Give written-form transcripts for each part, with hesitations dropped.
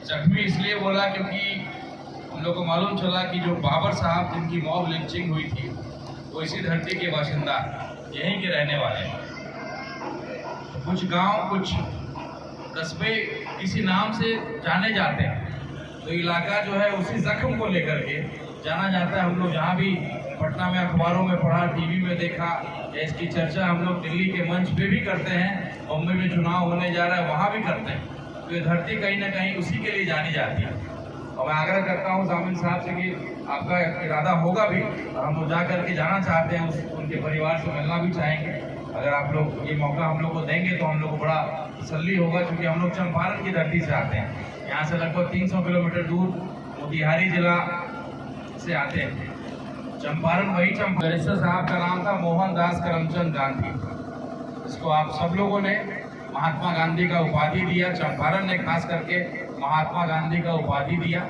जख्मी इसलिए बोला क्योंकि हम लोग को मालूम चला कि जो बाबर साहब जिनकी मॉब लिंचिंग हुई थी वो इसी धरती के बाशिंदा यहीं के रहने वाले हैं। तो कुछ गांव कुछ कस्बे किसी नाम से जाने जाते हैं, तो इलाका जो है उसी जख्म को लेकर के जाना जाता है। हम लोग जहाँ भी पटना में अखबारों में पढ़ा, टीवी में देखा, इसकी चर्चा हम लोग दिल्ली के मंच पे भी करते हैं, बॉम्बे में चुनाव होने जा रहा है वहाँ भी करते हैं। तो ये धरती कहीं ना कहीं उसी के लिए जानी जाती है। और मैं आग्रह करता हूँ जामिन साहब से कि आपका इरादा होगा भी और हम लोग जा करके जाना चाहते हैं, उनके परिवार से मिलना भी चाहेंगे। अगर आप लोग ये मौका हम लोग को देंगे तो हम लोग को बड़ा तसल्ली होगा, क्योंकि हम लोग चंपारण की धरती से आते हैं। यहाँ से लगभग 300 किलोमीटर दूर मोतिहारी जिला से आते हैं। चंपारण वही बैरिस्टर साहब का नाम था मोहनदास करमचंद गांधी, इसको आप सब लोगों ने महात्मा गांधी का उपाधि दिया। चंपारण ने खास करके महात्मा गांधी का उपाधि दिया।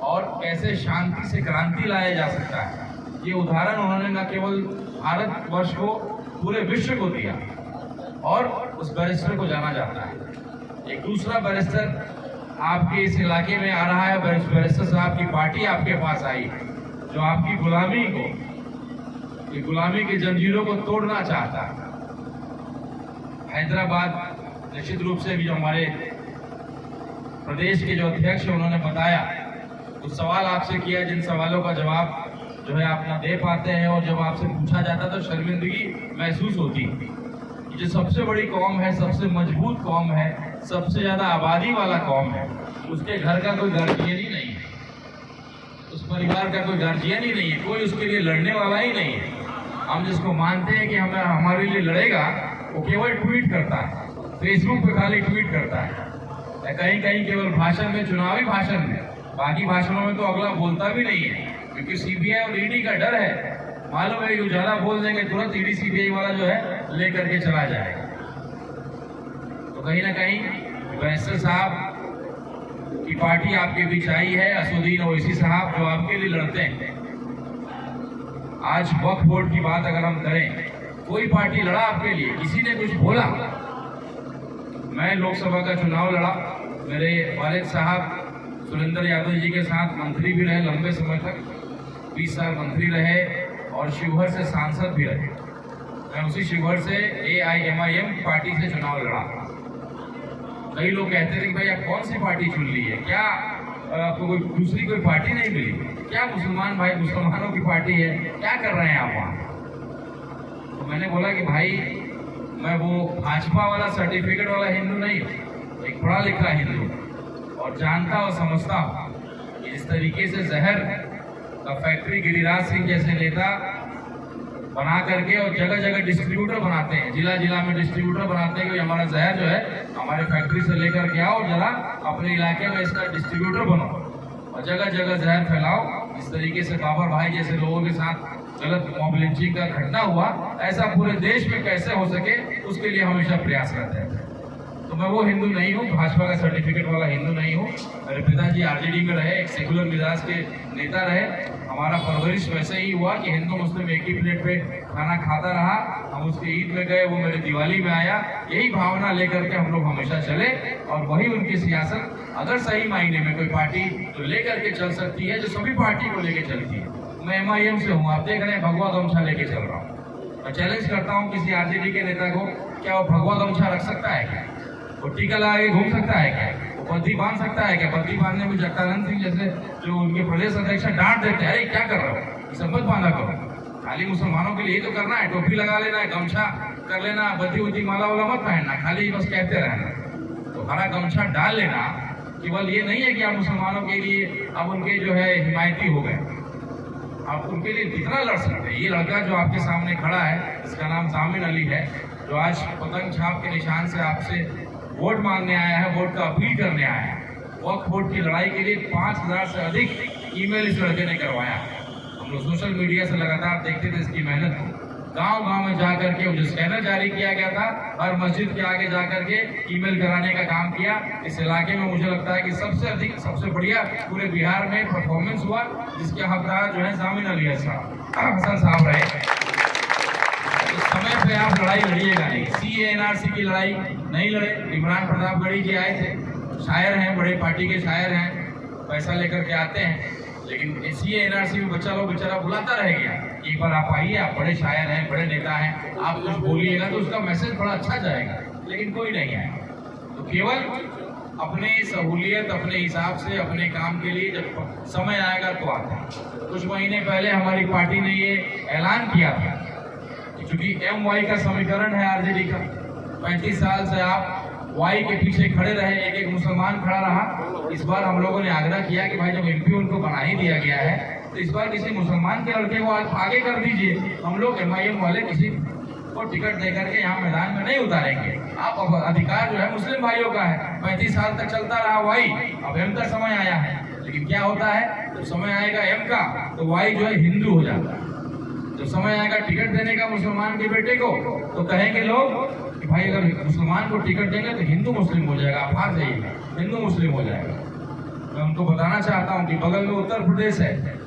और कैसे शांति से क्रांति लाया जा सकता है, ये उदाहरण उन्होंने न केवल भारतवर्ष को, पूरे विश्व को दिया। और उस बैरिस्टर को जाना जाता है। एक दूसरा बैरिस्टर आपके इस इलाके में आ रहा है, बैरिस्टर साहब की पार्टी आपके पास आई, जो आपकी गुलामी को, ये गुलामी की जंजीरों को तोड़ना चाहता है। हैदराबाद निश्चित रूप से भी जो हमारे प्रदेश के जो अध्यक्ष हैं उन्होंने बताया, कुछ सवाल आपसे किया जिन सवालों का जवाब जो है आप ना दे पाते हैं, और जब आपसे पूछा जाता तो शर्मिंदगी महसूस होती। जो सबसे बड़ी कौम है, सबसे मजबूत कौम है, सबसे ज्यादा आबादी वाला कौम है, उसके घर का कोई गार्जियन ही नहीं है, उस परिवार का कोई गार्जियन ही नहीं है, कोई उसके लिए लड़ने वाला ही नहीं है। हम जिसको मानते हैं कि हमें हमारे लिए लड़ेगा, वो केवल ट्वीट करता है, फेसबुक पे खाली ट्वीट करता है, या कहीं कहीं केवल भाषण में, चुनावी भाषण में, बाकी भाषणों में तो अगला बोलता भी नहीं है, क्योंकि सीबीआई और ईडी का डर है। मालूम है कि ज्यादा बोल देंगे तुरंत ईडी सीबीआई वाला जो है लेकर के चला जाएगा। तो कहीं ना कहीं बैरिस्टर साहब की पार्टी आपके बीच आई है, असदुद्दीन ओवैसी साहब जो आपके लिए लड़ते हैं। आज वक्फ बोर्ड की बात अगर हम करें, कोई पार्टी लड़ा आपके लिए, किसी ने कुछ बोला? मैं लोकसभा का चुनाव लड़ा, मेरे वालिद साहब सुरेंद्र यादव जी के साथ मंत्री भी रहे लंबे समय तक, 20 साल मंत्री रहे, और शिवहर से सांसद भी रहे। मैं उसी शिवहर से AIMIM पार्टी से चुनाव लड़ा। कई लोग कहते थे कि भाई आप कौन सी पार्टी चुन ली है, क्या आपको कोई दूसरी कोई पार्टी नहीं मिली, क्या मुसलमान भाई मुसलमानों की पार्टी है, क्या कर रहे हैं आप वहाँ? तो मैंने बोला कि भाई मैं वो भाजपा वाला सर्टिफिकेट वाला हिंदू नहीं हूँ, एक पढ़ा लिखा हिंदू, और जानता और समझता हूँ कि इस तरीके से जहर का फैक्ट्री गिरिराज सिंह जैसे नेता बना करके और जगह जगह डिस्ट्रीब्यूटर बनाते हैं, जिला जिला में डिस्ट्रीब्यूटर बनाते हैं कि हमारा जहर जो है हमारे फैक्ट्री से लेकर के आओ, जरा अपने इलाके में इसका डिस्ट्रीब्यूटर बनो और जगह जगह जहर फैलाओ। इस तरीके से बाबर भाई जैसे लोगों के साथ गलत मॉब लिंचिंग का घटना हुआ, ऐसा पूरे देश में कैसे हो सके, उसके लिए हमेशा प्रयास करते हैं। तो मैं वो हिंदू नहीं हूँ, भाजपा का सर्टिफिकेट वाला हिंदू नहीं हूँ। मेरे पिताजी RJD में रहे, एक सेकुलर मिजाज के नेता रहे। हमारा परवरिश वैसे ही हुआ कि हिंदू मुस्लिम एक ही प्लेट पे खाना खाता रहा। हम उसके ईद में गए, वो मेरे दिवाली में आया। यही भावना लेकर के हम लोग हमेशा चले, और वही उनकी सियासत अगर सही मायने में कोई पार्टी तो लेकर के चल सकती है, जो सभी पार्टी को लेके चलती है। मैं MIM से हूँ, आप देख रहे हैं भगवा गमछा लेके चल रहा हूँ। मैं चैलेंज करता हूँ किसी RJD के नेता को, क्या वो भगवा गमछा रख सकता है क्या? वो टीका लगा के घूम सकता है क्या? वो बद्दी बांध सकता है क्या? बद्दी बांधने में जगदानंद सिंह जैसे जो उनके प्रदेश अध्यक्ष डांट देते हैं, अरे क्या कर रहे हो, सब मत बांधा करो, खाली मुसलमानों के लिए तो करना है, टोपी लगा लेना है, गमछा कर लेना, बद्दी उद्दी माला वाला मत पहनना, खाली बस कहते रहना। तो हरा गमछा डाल लेना केवल ये नहीं है कि आप मुसलमानों के लिए अब उनके जो है हिमायती हो गए, आप उनके लिए कितना लड़ सकते हैं। ये लड़का जो आपके सामने खड़ा है, इसका नाम जामिन अली है, जो आज पतंग छाप के निशान से आपसे वोट मांगने आया है, वोट का अपील करने आया है। वक्फ बोर्ड की लड़ाई के लिए 5000 से अधिक ईमेल इस लड़के ने करवाया। हम लोग सोशल मीडिया से लगातार देखते थे इसकी मेहनत को। गांव गांव में जाकर के जो स्कैनर जारी किया गया था, हर मस्जिद के आगे जाकर के ईमेल कराने का काम किया। इस इलाके में मुझे लगता है कि सबसे अधिक, सबसे बढ़िया पूरे बिहार में परफॉर्मेंस हुआ, जिसके हकदार जो है जामिन अली हसन साहब रहे। इस समय पे पे आप लड़ाई लड़िएगा नहीं। CA-NRC की लड़ाई नहीं लड़े। इमरान प्रतापगढ़ी जी आए थे, शायर हैं, बड़े पार्टी के शायर हैं, पैसा लेकर के आते हैं, लेकिन CA-NRC में बच्चा लोग बेचारा बुलाता रह गया। एक बार आप आइए, आप बड़े शायर हैं, बड़े नेता हैं, आप कुछ बोलिएगा तो उसका मैसेज बड़ा अच्छा जाएगा, लेकिन कोई नहीं आया। तो केवल अपने सहूलियत, अपने हिसाब से, अपने काम के लिए जब समय आएगा तो आता है। कुछ महीने पहले हमारी पार्टी ने ये ऐलान किया था कि चूंकि MY का समीकरण है RJD का, 35 साल से आप Y के पीछे खड़े रहे, एक एक मुसलमान खड़ा रहा। इस बार हम लोगों ने आग्रह किया कि भाई जब MP उनको बना ही दिया गया है तो इस बार किसी मुसलमान के लड़के को आगे कर दीजिए। हम लोग MIM वाले किसी को टिकट देकर के यहाँ मैदान में नहीं उतारेंगे। आप अधिकार जो है मुस्लिम भाइयों का है। 35 साल तक चलता रहा Y, अब M का समय आया है, लेकिन क्या होता है जब समय आएगा M का तो Y जो है हिंदू हो जाता है। जब समय आएगा टिकट देने का मुसलमान के बेटे को तो कहेंगे लोग कि भाई अगर मुसलमान को टिकट देंगे तो हिंदू मुस्लिम हो जाएगा, आप हार जाइएगा, हिंदू मुस्लिम हो जाएगा। मैं उनको बताना चाहता हूँ कि बगल में उत्तर प्रदेश है,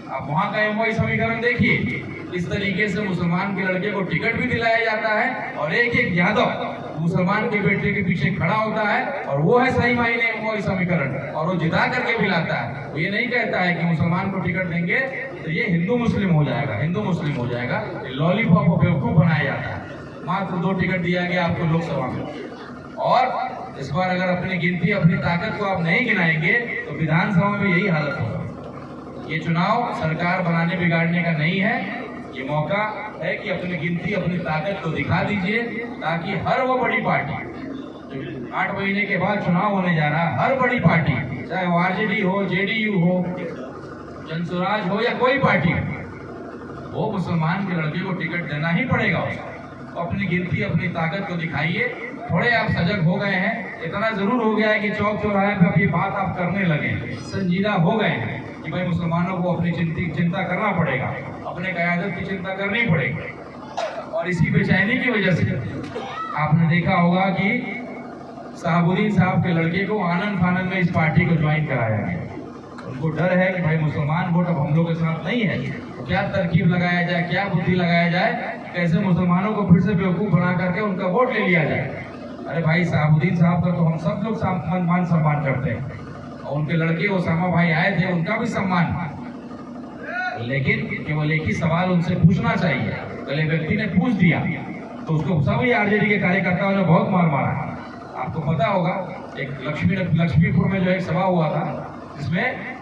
आप वहाँ का MY समीकरण देखिए। इस तरीके से मुसलमान के लड़के को टिकट भी दिलाया जाता है और एक एक यादव मुसलमान के बेटे के पीछे खड़ा होता है और वो है सही मायने MY समीकरण, और वो जिता करके भी लाता है। वो ये नहीं कहता है कि मुसलमान को टिकट देंगे तो ये हिंदू मुस्लिम हो जाएगा, हिंदू मुस्लिम हो जाएगा। लॉलीपॉप और बेवकूफ बनाया जाता है। मात्र 2 टिकट दिया गया आपको लोकसभा में, और इस बार अगर अपनी गिनती, अपनी ताकत को आप नहीं गिनाएंगे तो विधानसभा में यही हालत होगा। ये चुनाव सरकार बनाने बिगाड़ने का नहीं है, ये मौका है कि अपनी गिनती, अपनी ताकत को दिखा दीजिए, ताकि हर वो बड़ी पार्टी, 8 महीने के बाद चुनाव होने जा रहा है, हर बड़ी पार्टी, चाहे वो RJD हो, JDU हो, जनसुराज हो या कोई पार्टी हो, वो मुसलमान के लड़के को टिकट देना ही पड़ेगा उसको। तो अपनी गिनती, अपनी ताकत को दिखाइए। थोड़े आप सजग हो गए हैं, इतना जरूर हो गया है कि चौक चौराहे पे अब ये बात आप करने लगे, संजीदा हो गए हैं कि भाई मुसलमानों को अपनी चिंता करना पड़ेगा, अपने क़यादत की चिंता करनी पड़ेगी। और इसी बेचैनी की वजह से आपने देखा होगा कि शहाबुद्दीन साहब के लड़के को आनंद फानंद में इस पार्टी को ज्वाइन कराया गया। उनको डर है कि भाई मुसलमान वोट अब हम लोग के साथ नहीं है, तो क्या तरकीब लगाया जाए, क्या बुद्धि लगाया जाए, कैसे मुसलमानों को फिर से बेवकूफ़ बना करके उनका वोट ले लिया जाए। अरे भाई शहाबुद्दीन साहब का तो हम सब लोग मान सम्मान करते हैं, और उनके लड़के ओसामा भाई आए थे, उनका भी सम्मान, लेकिन केवल एक ही सवाल उनसे पूछना चाहिए। कल एक व्यक्ति ने पूछ दिया तो उसको सभी RJD के कार्यकर्ताओं ने बहुत मार मारा। आपको पता होगा एक लक्ष्मीपुर में जो एक सभा हुआ था, जिसमें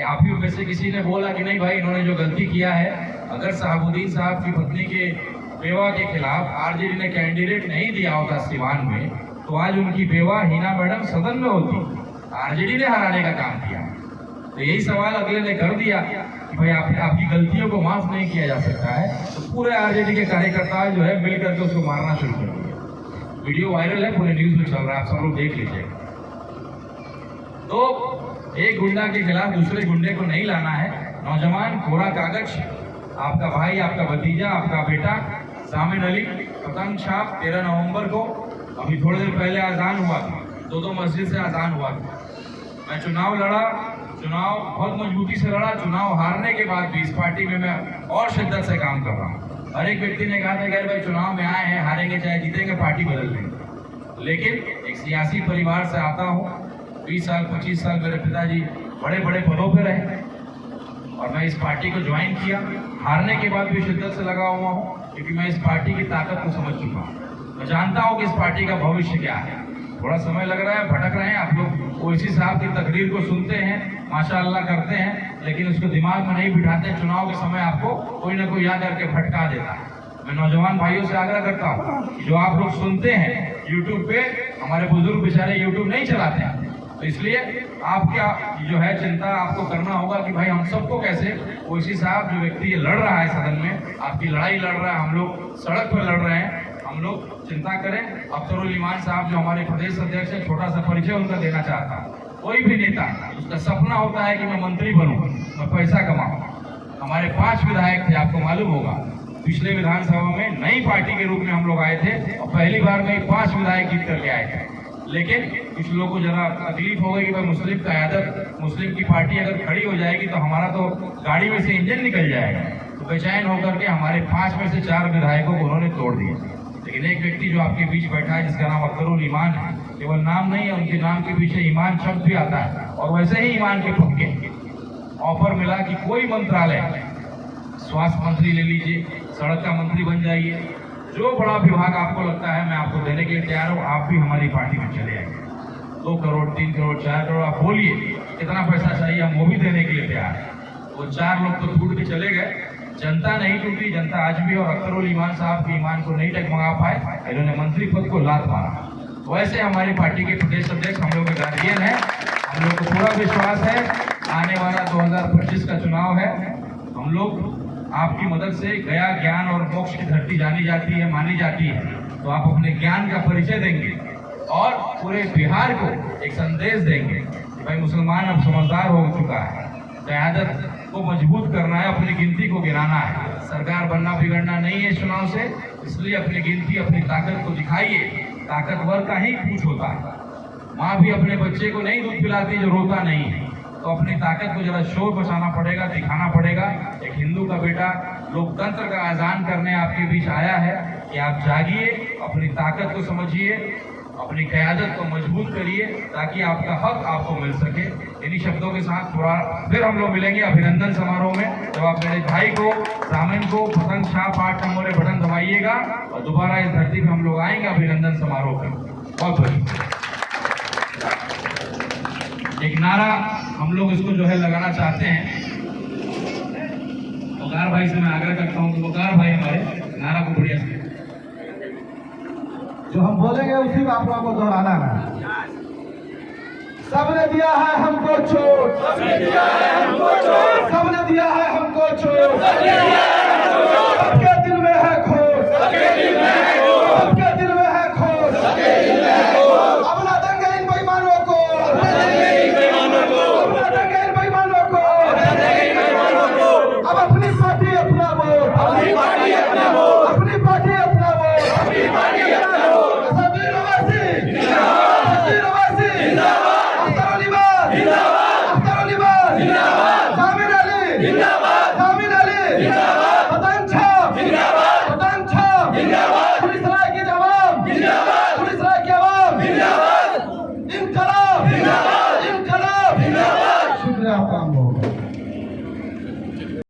आप ही में से किसी ने बोला कि नहीं भाई इन्होंने जो गलती किया है, अगर शहाबुद्दीन साहब की पत्नी के बेवा के खिलाफ RJD ने कैंडिडेट नहीं दिया होता सिवान में, तो आज उनकी बेवा हिना मैडम सदन में होती। RJD ने हराने का काम किया। तो यही सवाल अगले ने कर दिया कि भाई आपकी गलतियों को माफ नहीं किया जा सकता है, तो पूरे RJD के कार्यकर्ता जो है मिल करके उसको मारना शुरू कर दिया। वीडियो वायरल है, पूरे न्यूज में चल रहा है, आप सब लोग देख लीजिए। तो एक गुंडा के खिलाफ दूसरे गुंडे को नहीं लाना है। नौजवान कोरा कागज, आपका भाई, आपका भतीजा, आपका बेटा सामिन अली पतंग छाप 13 नवंबर को, अभी थोड़ी देर पहले आज़ान हुआ था, 2 मस्जिद से आज़ान हुआ था। मैं चुनाव लड़ा, चुनाव बहुत मजबूती से लड़ा। चुनाव हारने के बाद भी इस पार्टी में मैं और शिद्दत से काम कर रहा हूँ। हर एक व्यक्ति ने कहा था कि भाई चुनाव में आए हैं, हारेंगे चाहे जीतेंगे, पार्टी बदल देंगे। लेकिन एक सियासी परिवार से आता हूँ, 20 साल 25 साल मेरे पिताजी बड़े बड़े पदों पर रहे और मैं इस पार्टी को ज्वाइन किया। हारने के बाद भी शिद्दत से लगा हुआ हूँ, क्योंकि मैं इस पार्टी की ताकत को समझ चुका हूँ। मैं जानता हूँ कि इस पार्टी का भविष्य क्या है। थोड़ा समय लग रहा है, भटक रहे हैं आप लोग, ओवैसी साहब की तकरीर को सुनते हैं, माशाअल्लाह करते हैं, लेकिन उसको दिमाग में नहीं बिठाते। चुनाव के समय आपको कोई ना कोई याद करके भटका देता है। मैं नौजवान भाइयों से आग्रह करता हूँ, जो आप लोग सुनते हैं यूट्यूब पे, हमारे बुजुर्ग बेचारे यूट्यूब नहीं चलाते हैं, तो इसलिए आपका जो है चिंता आपको करना होगा कि भाई हम सबको कैसे, ओवैसी साहब जो व्यक्ति लड़ रहा है सदन में, आपकी लड़ाई लड़ रहा है, हम लोग सड़क पर लड़ रहे हैं, हम लोग चिंता करें। अख्तरुल ईमान साहब जो हमारे प्रदेश अध्यक्ष हैं, छोटा सा परिचय उनका देना चाहता हूँ। कोई भी नेता, उसका सपना होता है कि मैं मंत्री बनूं, मैं पैसा कमाऊं। हमारे 5 विधायक थे, आपको मालूम होगा, पिछले विधानसभा में नई पार्टी के रूप में हम लोग आए थे और पहली बार में 5 विधायक जीत करके आए थे। लेकिन कुछ लोगों को जरा तकलीफ हो गई कि भाई मुस्लिम क़यादत, मुस्लिम की पार्टी अगर खड़ी हो जाएगी तो हमारा तो गाड़ी में से इंजन निकल जाएगा। तो बेचैन होकर के हमारे 5 में से 4 विधायकों को उन्होंने तोड़ दिया। लेकिन एक व्यक्ति जो आपके बीच बैठा है जिसका नाम अख्तरुल ईमान है, केवल नाम नहीं है, उनके नाम के पीछे ईमान शब्द भी आता है, और वैसे ही ईमान के पक्के ऑफर मिला कि कोई मंत्रालय, स्वास्थ्य मंत्री ले लीजिए, सड़क का मंत्री बन जाइए, जो बड़ा विभाग आपको लगता है मैं आपको देने के लिए तैयार हूँ, आप भी हमारी पार्टी में चले आइए। 2 करोड़ 3 करोड़ 4 करोड़ आप बोलिए कितना पैसा चाहिए, हम वो भी देने के लिए तैयार हैं। वो 4 लोग तो छूट के चले गए, जनता नहीं टूटी, जनता आज भी, और अख्तरुल ईमान साहब के ईमान को नहीं टकमगा पाए, इन्होंने मंत्री पद को लात मारा। वैसे हमारी पार्टी के प्रदेश अध्यक्ष हम लोग के गार्जियन है, हम लोग को पूरा विश्वास है आने वाला 2025 का चुनाव है, हम लोग आपकी मदद से गया ज्ञान और मोक्ष की धरती जानी जाती है, मानी जाती है, तो आप अपने ज्ञान का परिचय देंगे और पूरे बिहार को एक संदेश देंगे कि भाई मुसलमान अब समझदार हो चुका है, क़यादत को मजबूत करना है, अपनी गिनती को गिराना है, सरकार बनना बिगड़ना नहीं है चुनाव से, इसलिए अपनी गिनती अपनी ताकत को दिखाइए। ताकतवर का ही पूछ होता है, माँ भी अपने बच्चे को नहीं दूध पिलाती जो रोता नहीं है, तो अपनी ताकत को जरा शोर बचाना पड़ेगा, दिखाना पड़ेगा। एक हिंदू का बेटा लोकतंत्र का आज़ान करने आपके बीच आया है कि आप जागिए, अपनी ताकत को समझिए, अपनी क़यादत को मजबूत करिए, ताकि आपका हक आपको मिल सके। इन्हीं शब्दों के साथ थोड़ा फिर हम लोग मिलेंगे अभिनंदन समारोह में, जब आप मेरे भाई को ब्राह्मण को पतंग छाप 8 नंबर बटन दबाइएगा और दोबारा इस धरती पर हम लोग आएंगे अभिनंदन समारोह पर। बहुत बहुत एक नारा हम लोग इसको जो है लगाना चाहते हैं, वकार भाई से मैं आग्रह करता हूँ कि वकार भाई हमारे नारा को बढ़िया से जो हम बोलेंगे उसी को आप लोगों को दोहराना है। सबने दिया है हमको चोट, सबने दिया है हमको चोट, सबने दिया है हमको चोट।